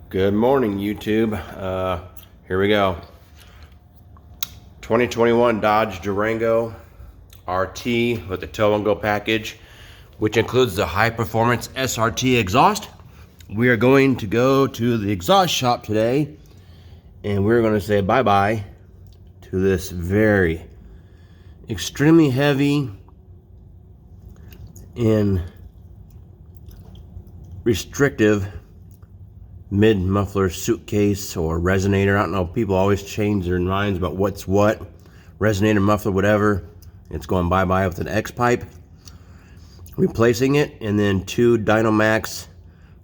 Good morning, YouTube. Here we go. 2021 Dodge Durango RT with the tow and go package, which includes the high performance SRT exhaust. We are going to go to the exhaust shop today, and we're going to say bye-bye to this very extremely heavy and restrictive mid muffler suitcase or resonator. I don't know, people always change their minds about what's what. Resonator, muffler, whatever. It's going bye-bye with an X pipe. Replacing it, and then two Dynomax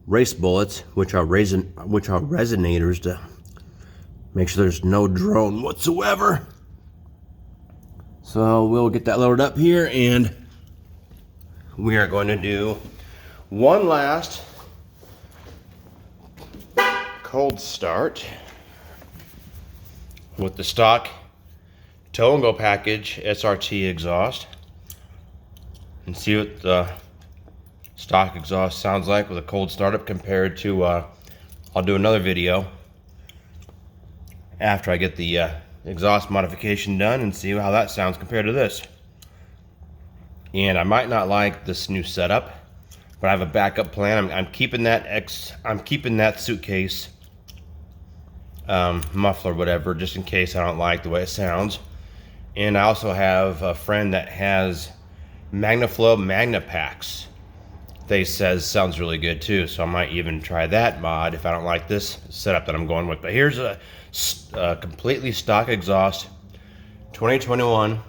Race Bullets, which are resonators to make sure there's no drone whatsoever. So we'll get that loaded up here, and we are going to do one last cold start with the stock tow and go package SRT exhaust, and see what the stock exhaust sounds like with a cold startup compared to I'll do another video after I get the exhaust modification done and see how that sounds compared to this. And I might not like this new setup, but I have a backup plan. I'm keeping that suitcase muffler, whatever, just in case I don't like the way it sounds. And I also have a friend that has MagnaFlow Magna packs. They says sounds really good too, so I might even try that mod if I don't like this setup that I'm going with. But here's a completely stock exhaust 2021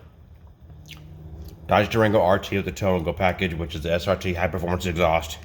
Dodge Durango RT with the tow and go package, which is the SRT high performance exhaust.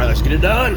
Let's get it done.